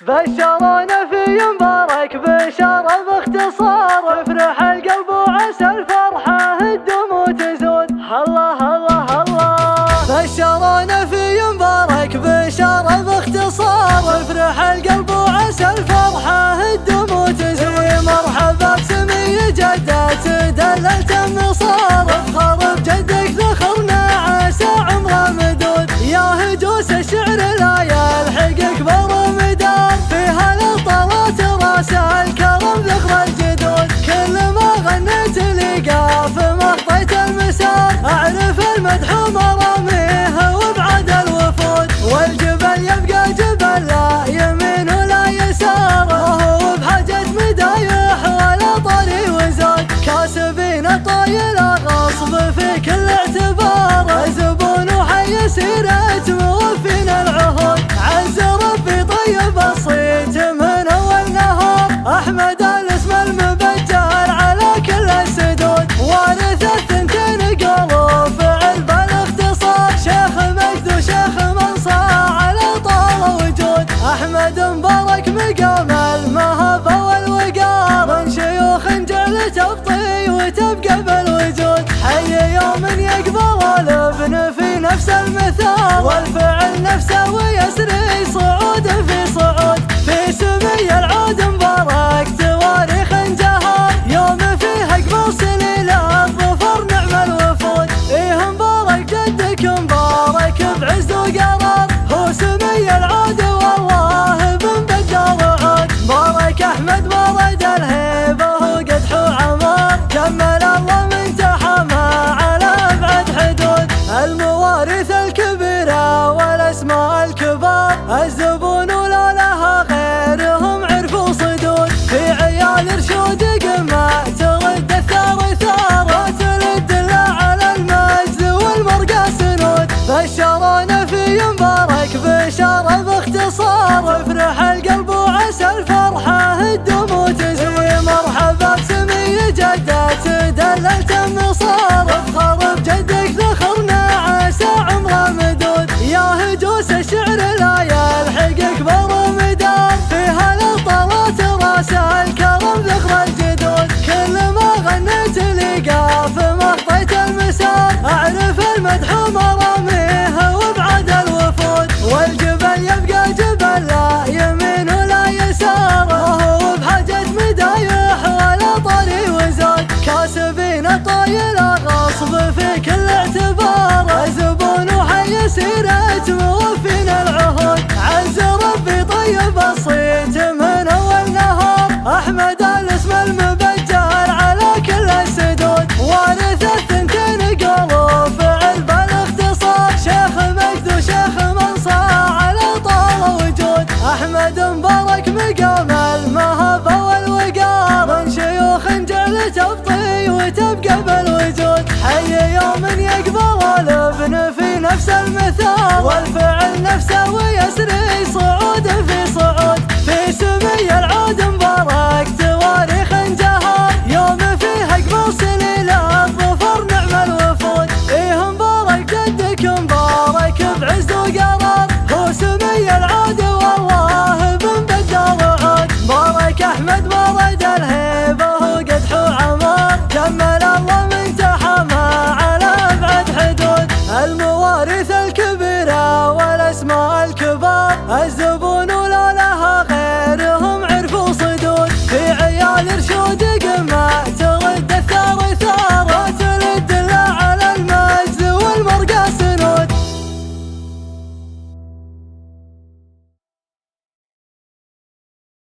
بشرونا في مبارك بشارة باختصار، افرح القلب وعسى الفرحة الدموع تزول. الله الله الله. بشرونا في مبارك بشارة باختصار، افرح القلب وعسى الفرحة الدموع تزول. مرحبا بسمي جدة دللت النصار، افخر بجدك ذخرنا عسى عمره مدود. يا هجوس الشعر لا يلحقك برمدان، فيها للطلات راس الكرم ذخر الجدود. كل ما غنيت لقى في مخطيت المسار، اعرف المدح مراميه وابعد الوفود. والجبل يبقى جبل لا يمين ولا يسار، وهو بحاجة مدايح ولا طري وزاد. كاسبين الطايل غصب في كل اعتبار، الزبون وحي سيرة موفين العهود. عز ربي طيب الصيت من اول نهار، احمد الاسم المبجل على كل السدود. وارث الثنتين قالوا فعل بالاختصار، شيخ مجد وشيخ منصاع على طال وجود. احمد مبارك مقام المهابة والوقار، من شيوخ جعل تبطي وتبقى بالوجود. حي يوم يقبل الابن في نفس المثال، والفعل نفسه ويسري صعود في صعود. في سمي العود مبارك تواريخ جهار، يوم فيه اقبل سليلة الظفر نعم الوفود. ايه مبارك جدك مبارك بعز وقرار، هو سمي العود والله بن بدار وعود. مبارك احمد ورد الهيبة وقدح وعمار، جمل الله من تحمى على ابعد حدود. الموارث الكبيرة والاسماء الكبار، الزبون ولا لها غيرهم عرفوا صدود. في عيال رشود قمة ترد الثار ثار، وترد الله على المجد والمرقى سنود. بشرونا في مبارك بشارة باختصار، افرح القلب وعسى الفرحة الدموع تزول. مرحبا بسمي جدة دللت النصار، افخر بجدك ذخرنا عسى عمره مدود. يا هجوس الشعر لا يلحقك برمدان، فيها للطلات راس الكرم ذخر الجدود. كل ما غنيت لقى في مخطيت المسار، اعرف المدح مراميه وابعد الوفود. والجبل يبقى جبل لا يمين ولا يسار، وهو بحاجة مدايح ولا طري وزاد. كاسبين الطايل غصب في كل اعتبار، الزبون وحي سيرة موفين العهود. عز ربي طيب الصيت من اول نهار، احمد الاسم المبجل على كل السدود. وارث الثنتين قالوا فعل بالاختصار، شيخ مجد وشيخ منصاع على طال وجود. احمد مبارك مقام المهابة والوقار، من شيوخ جعل تبطي وتبقى بالوجود. حي يوم يقبل الابن في نفس المثال، والفعل نفسه ويسري صعود